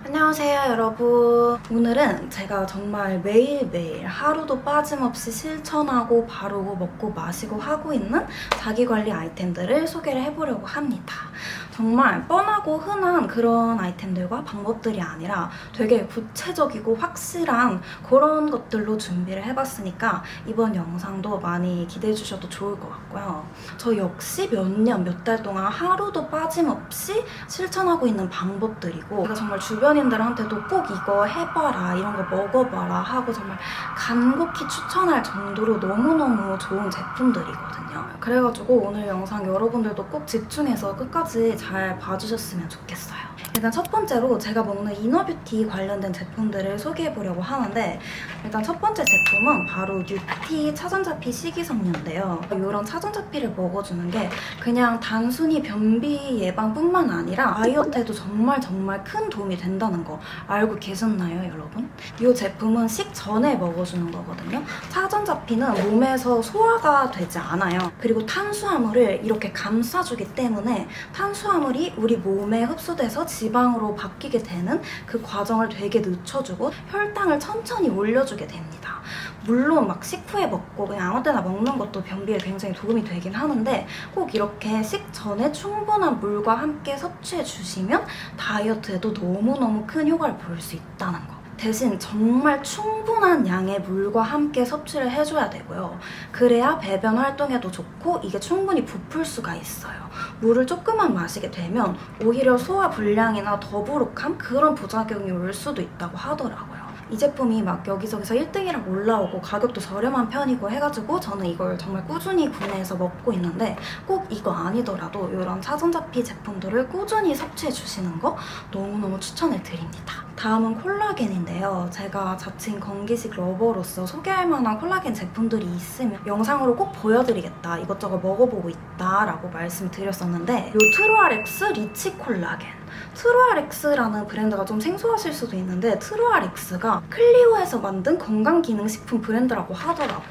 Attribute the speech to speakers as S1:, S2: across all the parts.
S1: 안녕하세요 여러분. 오늘은 제가 정말 매일매일 하루도 빠짐없이 실천하고 바르고 먹고 마시고 하고 있는 자기관리 아이템들을 소개를 해보려고 합니다. 정말 뻔하고 흔한 그런 아이템들과 방법들이 아니라 되게 구체적이고 확실한 그런 것들로 준비를 해봤으니까 이번 영상도 많이 기대해 주셔도 좋을 것 같고요. 저 역시 몇 달 동안 하루도 빠짐없이 실천하고 있는 방법들이고, 제가 정말 주변인들한테도 꼭 이거 해봐라, 이런 거 먹어봐라 하고 정말 간곡히 추천할 정도로 너무너무 좋은 제품들이거든요. 그래가지고 오늘 영상 여러분들도 꼭 집중해서 끝까지 잘 봐주셨으면 좋겠어요. 일단 첫 번째로 제가 먹는 이너뷰티 관련된 제품들을 소개해보려고 하는데, 일단 첫 번째 제품은 바로 뉴티 차전자피 식이섬유인데요. 이런 차전자피를 먹어주는 게 그냥 단순히 변비 예방뿐만 아니라 다이어트에도 정말 큰 도움이 된다는 거 알고 계셨나요, 여러분? 이 제품은 식전에 먹어주는 거거든요. 차전자피는 몸에서 소화가 되지 않아요. 그리고 탄수화물을 이렇게 감싸주기 때문에 탄수화물이 우리 몸에 흡수돼서 지방으로 바뀌게 되는 그 과정을 되게 늦춰주고 혈당을 천천히 올려주게 됩니다. 물론 막 식후에 먹고 그냥 아무 때나 먹는 것도 변비에 굉장히 도움이 되긴 하는데, 꼭 이렇게 식전에 충분한 물과 함께 섭취해 주시면 다이어트에도 너무너무 큰 효과를 볼 수 있다는 거. 대신 정말 충분한 양의 물과 함께 섭취를 해줘야 되고요. 그래야 배변 활동에도 좋고 이게 충분히 부풀 수가 있어요. 물을 조금만 마시게 되면 오히려 소화 불량이나 더부룩함, 그런 부작용이 올 수도 있다고 하더라고요. 이 제품이 막 여기저기서 1등이랑 올라오고 가격도 저렴한 편이고 해가지고 저는 이걸 정말 꾸준히 구매해서 먹고 있는데, 꼭 이거 아니더라도 이런 차전자피 제품들을 꾸준히 섭취해 주시는 거 너무너무 추천을 드립니다. 다음은 콜라겐인데요. 제가 자칭 건기식 러버로서 소개할 만한 콜라겐 제품들이 있으면 영상으로 꼭 보여드리겠다, 이것저것 먹어보고 있다 라고 말씀드렸었는데, 요 트루아렉스 리치 콜라겐. 트루아렉스라는 브랜드가 좀 생소하실 수도 있는데, 트루아렉스가 클리오에서 만든 건강기능식품 브랜드라고 하더라고요.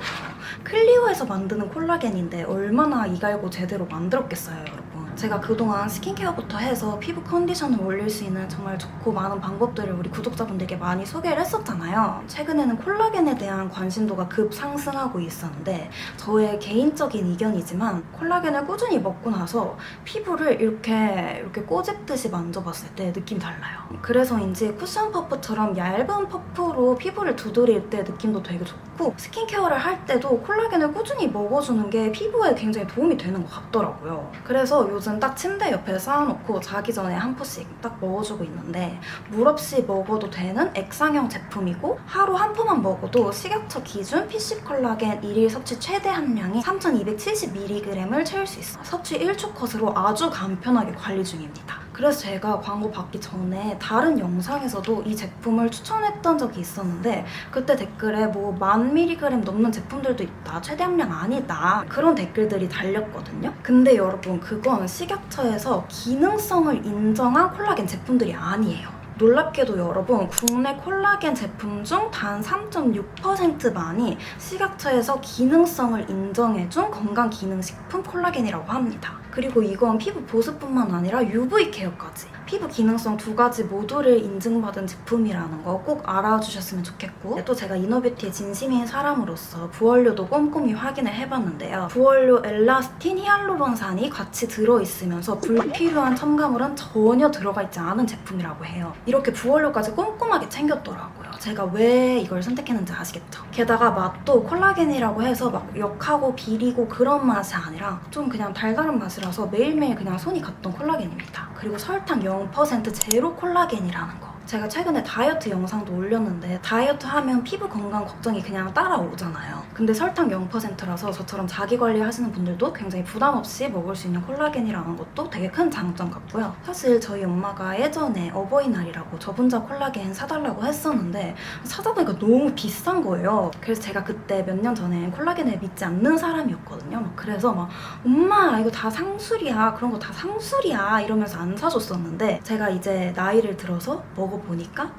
S1: 클리오에서 만드는 콜라겐인데 얼마나 이갈고 제대로 만들었겠어요, 여러분. 제가 그동안 스킨케어부터 해서 피부 컨디션을 올릴 수 있는 정말 좋고 많은 방법들을 우리 구독자분들께 많이 소개를 했었잖아요. 최근에는 콜라겐에 대한 관심도가 급상승하고 있었는데, 저의 개인적인 의견이지만 콜라겐을 꾸준히 먹고 나서 피부를 이렇게 꼬집듯이 만져봤을 때 느낌이 달라요. 그래서인지 쿠션 퍼프처럼 얇은 퍼프로 피부를 두드릴 때 느낌도 되게 좋고, 스킨케어를 할 때도 콜라겐을 꾸준히 먹어주는 게 피부에 굉장히 도움이 되는 것 같더라고요. 그래서 요즘 딱 침대 옆에 쌓아놓고 자기 전에 한 포씩 딱 먹어주고 있는데, 물 없이 먹어도 되는 액상형 제품이고, 하루 한 포만 먹어도 식약처 기준 PC 콜라겐 1일 섭취 최대 함량이 3270mg을 채울 수 있어요. 섭취 1초 컷으로 아주 간편하게 관리 중입니다. 그래서 제가 광고 받기 전에 다른 영상에서도 이 제품을 추천했던 적이 있었는데, 그때 댓글에 뭐 1000mg 넘는 제품들도 있다, 최대 함량 아니다, 그런 댓글들이 달렸거든요. 근데 여러분, 그건 식약처에서 기능성을 인정한 콜라겐 제품들이 아니에요. 놀랍게도 여러분, 국내 콜라겐 제품 중 단 3.6%만이 식약처에서 기능성을 인정해준 건강기능식품 콜라겐이라고 합니다. 그리고 이건 피부 보습뿐만 아니라 UV 케어까지, 피부 기능성 두 가지 모두를 인증받은 제품이라는 거 꼭 알아주셨으면 좋겠고, 또 제가 이너뷰티에 진심인 사람으로서 부원료도 꼼꼼히 확인을 해봤는데요. 부원료 엘라스틴, 히알루론산이 같이 들어있으면서 불필요한 첨가물은 전혀 들어가 있지 않은 제품이라고 해요. 이렇게 부원료까지 꼼꼼하게 챙겼더라고요. 제가 왜 이걸 선택했는지 아시겠죠? 게다가 맛도 콜라겐이라고 해서 막 역하고 비리고 그런 맛이 아니라 좀 그냥 달달한 맛이라서 매일매일 그냥 손이 갔던 콜라겐입니다. 그리고 설탕 0% 제로 콜라겐이라는 거. 제가 최근에 다이어트 영상도 올렸는데, 다이어트 하면 피부 건강 걱정이 그냥 따라오잖아요. 근데 설탕 0%라서 저처럼 자기 관리하시는 분들도 굉장히 부담 없이 먹을 수 있는 콜라겐이라는 것도 되게 큰 장점 같고요. 사실 저희 엄마가 예전에 어버이날이라고 저 혼자 콜라겐 사달라고 했었는데, 찾아보니까 너무 비싼 거예요. 그래서 제가 그때 몇 년 전에 콜라겐을 믿지 않는 사람이었거든요. 그래서 막 엄마 이거 다 상술이야, 그런 거 다 상술이야 이러면서 안 사줬었는데, 제가 이제 나이를 들어서 먹어보니까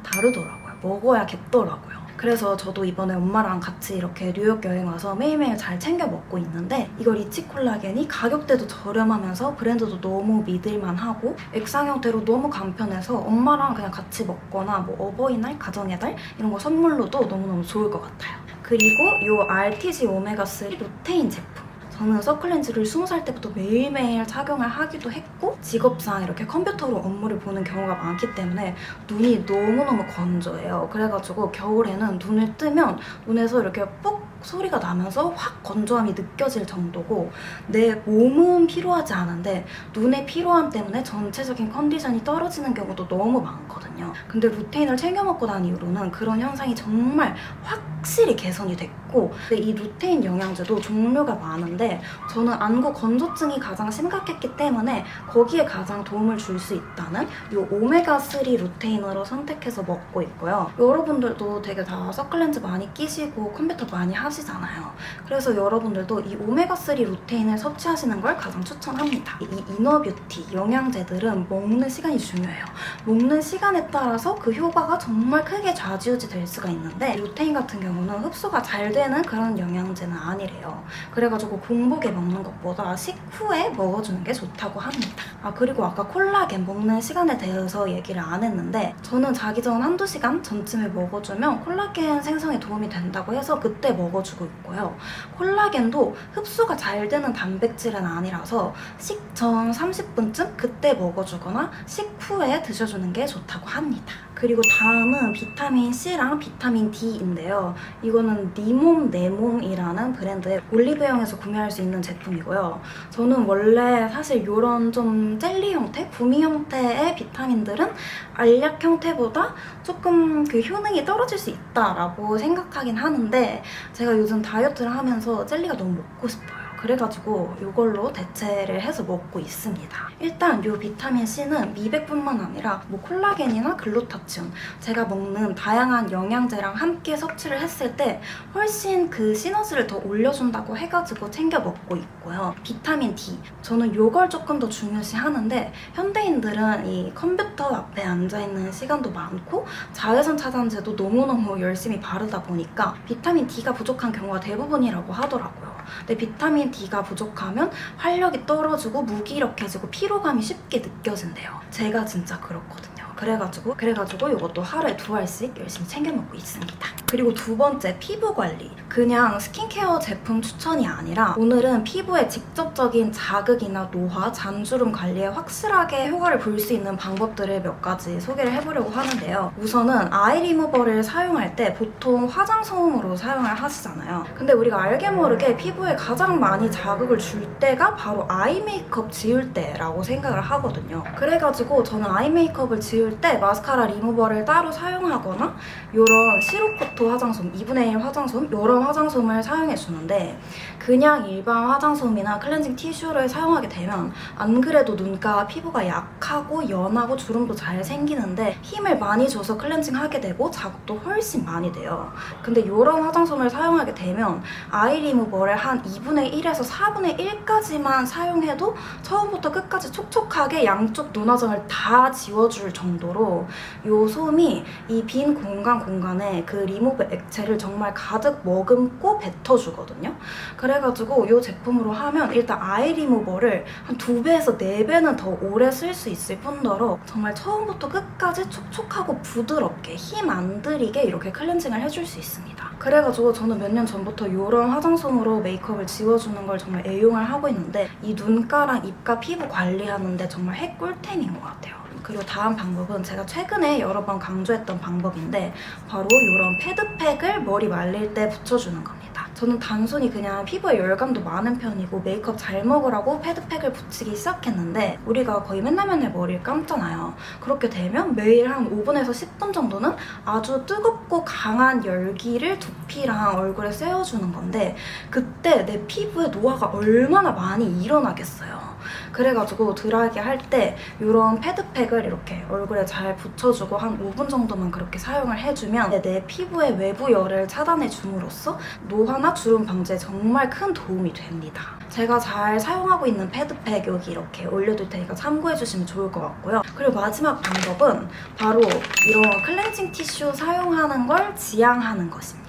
S1: 다르더라고요. 먹어야겠더라고요. 그래서 저도 이번에 엄마랑 같이 이렇게 뉴욕 여행 와서 매일매일 잘 챙겨 먹고 있는데 이거 리치 콜라겐이 가격대도 저렴하면서 브랜드도 너무 믿을만하고 액상 형태로 너무 간편해서 엄마랑 그냥 같이 먹거나 뭐 어버이날, 가정의 달 이런 거 선물로도 너무너무 좋을 것 같아요. 그리고 이 RTG 오메가3 루테인 제품. 저는 서클렌즈를 20살 때부터 매일매일 착용을 하기도 했고 직업상 이렇게 컴퓨터로 업무를 보는 경우가 많기 때문에 눈이 너무너무 건조해요. 그래가지고 겨울에는 눈을 뜨면 눈에서 이렇게 뽁 소리가 나면서 확 건조함이 느껴질 정도고 내 몸은 피로하지 않은데 눈의 피로함 때문에 전체적인 컨디션이 떨어지는 경우도 너무 많거든요. 근데 루테인을 챙겨 먹고 난 이후로는 그런 현상이 정말 확실히 개선이 됐고 근데 이 루테인 영양제도 종류가 많은데 저는 안구 건조증이 가장 심각했기 때문에 거기에 가장 도움을 줄 수 있다는 이 오메가3 루테인으로 선택해서 먹고 있고요. 여러분들도 되게 다 서클렌즈 많이 끼시고 컴퓨터 많이 하시잖아요. 그래서 여러분들도 이 오메가3 루테인을 섭취하시는 걸 가장 추천합니다. 이 이너뷰티 영양제들은 먹는 시간이 중요해요. 먹는 시간에 따라서 그 효과가 정말 크게 좌지우지 될 수가 있는데 루테인 같은 경우는 흡수가 잘 되는 그런 영양제는 아니래요. 그래가지고 공복에 먹는 것보다 식후에 먹어주는 게 좋다고 합니다. 그리고 아까 콜라겐 먹는 시간에 대해서 얘기를 안 했는데 저는 자기 전 한두 시간 전쯤에 먹어주면 콜라겐 생성에 도움이 된다고 해서 그때 먹어주고 있고요. 콜라겐도 흡수가 잘 되는 단백질은 아니라서 식전 30분쯤 그때 먹어주거나 식후에 드셔주는 게 좋다고 합니다. 그리고 다음은 비타민 C랑 비타민 D인데요. 이거는 니몸 내몸이라는 브랜드의 올리브영에서 구매할 수 있는 제품이고요. 저는 원래 사실 이런 좀 젤리 형태, 구미 형태의 비타민들은 알약 형태보다 조금 그 효능이 떨어질 수 있다라고 생각하긴 하는데 제가 요즘 다이어트를 하면서 젤리가 너무 먹고 싶어요. 그래가지고 이걸로 대체를 해서 먹고 있습니다. 일단 이 비타민 C는 미백뿐만 아니라 뭐 콜라겐이나 글루타치온 제가 먹는 다양한 영양제랑 함께 섭취를 했을 때 훨씬 그 시너지를 더 올려준다고 해가지고 챙겨 먹고 있고요. 비타민 D 저는 이걸 조금 더 중요시하는데 현대인들은 이 컴퓨터 앞에 앉아있는 시간도 많고 자외선 차단제도 너무너무 열심히 바르다 보니까 비타민 D가 부족한 경우가 대부분이라고 하더라고요. 근데 비타민 D가 부족하면 활력이 떨어지고 무기력해지고 피로감이 쉽게 느껴진대요. 제가 진짜 그렇거든요. 그래가지고 이것도 하루에 2알씩 열심히 챙겨 먹고 있습니다. 그리고 두 번째, 피부 관리. 그냥 스킨케어 제품 추천이 아니라 오늘은 피부에 직접적인 자극이나 노화, 잔주름 관리에 확실하게 효과를 볼 수 있는 방법들을 몇 가지 소개를 해보려고 하는데요. 우선은 아이 리무버를 사용할 때 보통 화장솜으로 사용을 하시잖아요. 근데 우리가 알게 모르게 피부에 가장 많이 자극을 줄 때가 바로 아이 메이크업 지울 때라고 생각을 하거든요. 그래가지고 저는 아이 메이크업을 지울 때 마스카라 리무버를 따로 사용하거나 이런 시로코토 화장솜, 2분의 1 화장솜 이런 화장솜을 사용해주는데 그냥 일반 화장솜이나 클렌징 티슈를 사용하게 되면 안 그래도 눈가 피부가 약하고 연하고 주름도 잘 생기는데 힘을 많이 줘서 클렌징하게 되고 자극도 훨씬 많이 돼요. 근데 이런 화장솜을 사용하게 되면 아이 리무버를 한 2분의 1에서 4분의 1까지만 사용해도 처음부터 끝까지 촉촉하게 양쪽 눈화장을 다 지워줄 정도로 이 솜이 이 빈 공간에 그 리무버 액체를 정말 가득 머금고 뱉어주거든요. 그래가지고 이 제품으로 하면 일단 아이 리무버를 한 2배에서 4배는 더 오래 쓸 수 있을 뿐더러 정말 처음부터 끝까지 촉촉하고 부드럽게 힘 안 들이게 이렇게 클렌징을 해줄 수 있습니다. 그래가지고 저는 몇 년 전부터 이런 화장솜으로 메이크업을 지워주는 걸 정말 애용을 하고 있는데 이 눈가랑 입가 피부 관리하는데 정말 핵꿀템인 것 같아요. 그리고 다음 방법은 제가 최근에 여러 번 강조했던 방법인데 바로 이런 패드팩을 머리 말릴 때 붙여주는 겁니다. 저는 단순히 그냥 피부에 열감도 많은 편이고 메이크업 잘 먹으라고 패드팩을 붙이기 시작했는데 우리가 거의 맨날 머리를 감잖아요. 그렇게 되면 매일 한 5분에서 10분 정도는 아주 뜨겁고 강한 열기를 두피랑 얼굴에 쐬어주는 건데 그때 내 피부에 노화가 얼마나 많이 일어나겠어요. 그래가지고 드라이기 할 때 이런 패드팩을 이렇게 얼굴에 잘 붙여주고 한 5분 정도만 그렇게 사용을 해주면 내 피부의 외부 열을 차단해 줌으로써 노화나 주름 방지에 정말 큰 도움이 됩니다. 제가 잘 사용하고 있는 패드팩 여기 이렇게 올려둘 테니까 참고해주시면 좋을 것 같고요. 그리고 마지막 방법은 바로 이런 클렌징 티슈 사용하는 걸 지양하는 것입니다.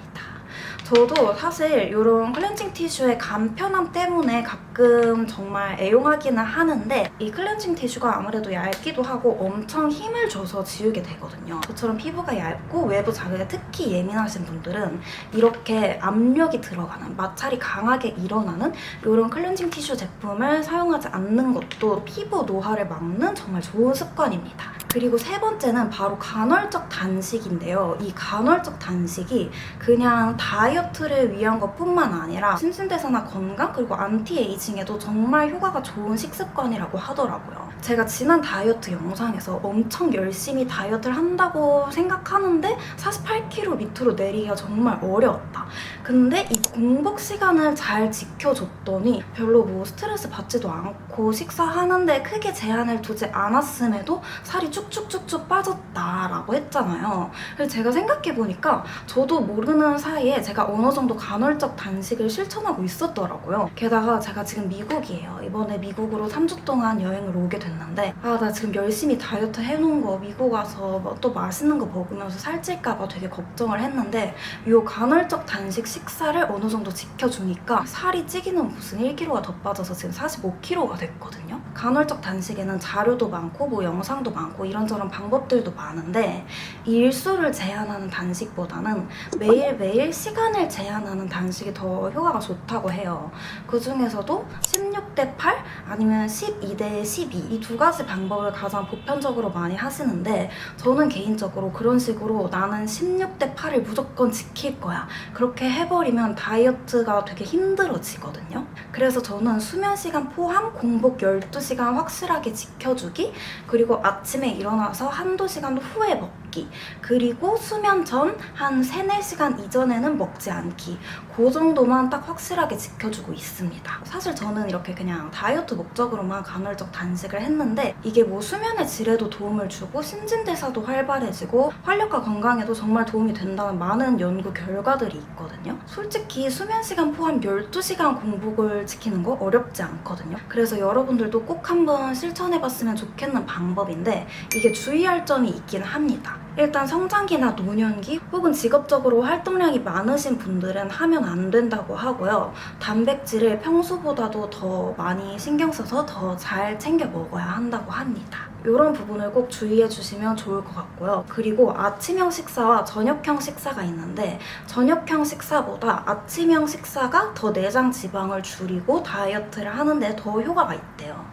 S1: 저도 사실 이런 클렌징 티슈의 간편함 때문에 가끔 정말 애용하기는 하는데 이 클렌징 티슈가 아무래도 얇기도 하고 엄청 힘을 줘서 지우게 되거든요. 저처럼 피부가 얇고 외부 자극에 특히 예민하신 분들은 이렇게 압력이 들어가는, 마찰이 강하게 일어나는 이런 클렌징 티슈 제품을 사용하지 않는 것도 피부 노화를 막는 정말 좋은 습관입니다. 그리고 세 번째는 바로 간헐적 단식인데요. 이 간헐적 단식이 그냥 다이어트를 위한 것뿐만 아니라 신진대사나 건강 그리고 안티에이징에도 정말 효과가 좋은 식습관이라고 하더라고요. 제가 지난 다이어트 영상에서 엄청 열심히 다이어트를 한다고 생각하는데 48kg 밑으로 내리기가 정말 어려웠다. 근데 이 공복 시간을 잘 지켜줬더니 별로 뭐 스트레스 받지도 않고 식사하는데 크게 제한을 두지 않았음에도 살이 쭉쭉쭉쭉 빠졌다라고 했잖아요. 그래서 제가 생각해보니까 저도 모르는 사이에 제가 어느 정도 간헐적 단식을 실천하고 있었더라고요. 게다가 제가 지금 미국이에요. 이번에 미국으로 3주 동안 여행을 오게 됐는데 나 지금 열심히 다이어트 해놓은 거 미국 와서 뭐또 맛있는 거 먹으면서 살찔까봐 되게 걱정을 했는데 이 간헐적 단식 식사를 어느 정도 지켜주니까 살이 찌기는 무슨 1kg가 더 빠져서 지금 45kg가 됐거든요. 간헐적 단식에는 자료도 많고 뭐 영상도 많고 이런저런 방법들도 많은데 일수를 제한하는 단식보다는 매일매일 시간을 제한하는 단식이 더 효과가 좋다고 해요. 그 중에서도 16대 8 아니면 12대 12 이 두 가지 방법을 가장 보편적으로 많이 하시는데 저는 개인적으로 그런 식으로 나는 16대 8을 무조건 지킬 거야. 그렇게 해버리면 다이어트가 되게 힘들어지거든요. 그래서 저는 수면 시간 포함 공복 12시간 확실하게 지켜주기 그리고 아침에 일어나서 한두 시간 후에 먹기 그리고 수면 전 한 3, 4시간 이전에는 먹지 않기 그 정도만 딱 확실하게 지켜주고 있습니다. 사실 저는 이렇게 그냥 다이어트 목적으로만 간헐적 단식을 했는데 이게 뭐 수면의 질에도 도움을 주고 신진대사도 활발해지고 활력과 건강에도 정말 도움이 된다는 많은 연구 결과들이 있거든요. 솔직히 수면 시간 포함 12시간 공복을 지키는 거 어렵지 않거든요. 그래서 여러분들도 꼭 한번 실천해봤으면 좋겠는 방법인데 이게 주의할 점이 있긴 합니다. 일단 성장기나 노년기 혹은 직업적으로 활동량이 많으신 분들은 하면 안 된다고 하고요. 단백질을 평소보다도 더 많이 신경 써서 더 잘 챙겨 먹어야 한다고 합니다. 이런 부분을 꼭 주의해 주시면 좋을 것 같고요. 그리고 아침형 식사와 저녁형 식사가 있는데 저녁형 식사보다 아침형 식사가 더 내장 지방을 줄이고 다이어트를 하는데 더 효과가 있대요.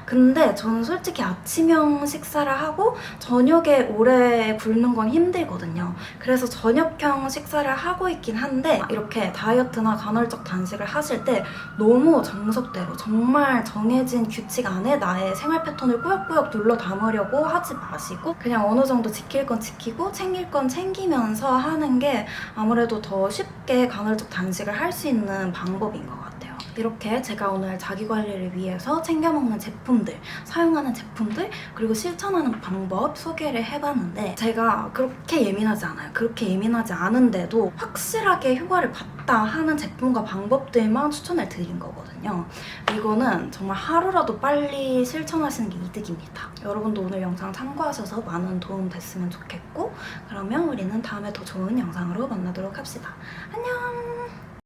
S1: 근데 저는 솔직히 아침형 식사를 하고 저녁에 오래 굶는 건 힘들거든요. 그래서 저녁형 식사를 하고 있긴 한데 이렇게 다이어트나 간헐적 단식을 하실 때 너무 정석대로 정말 정해진 규칙 안에 나의 생활 패턴을 꾸역꾸역 눌러 담으려고 하지 마시고 그냥 어느 정도 지킬 건 지키고 챙길 건 챙기면서 하는 게 아무래도 더 쉽게 간헐적 단식을 할 수 있는 방법인 것 같아요. 이렇게 제가 오늘 자기관리를 위해서 챙겨 먹는 제품들, 사용하는 제품들, 그리고 실천하는 방법 소개를 해봤는데 제가 그렇게 예민하지 않아요. 그렇게 예민하지 않은데도 확실하게 효과를 봤다 하는 제품과 방법들만 추천을 드린 거거든요. 이거는 정말 하루라도 빨리 실천하시는 게 이득입니다. 여러분도 오늘 영상 참고하셔서 많은 도움 됐으면 좋겠고 그러면 우리는 다음에 더 좋은 영상으로 만나도록 합시다. 안녕!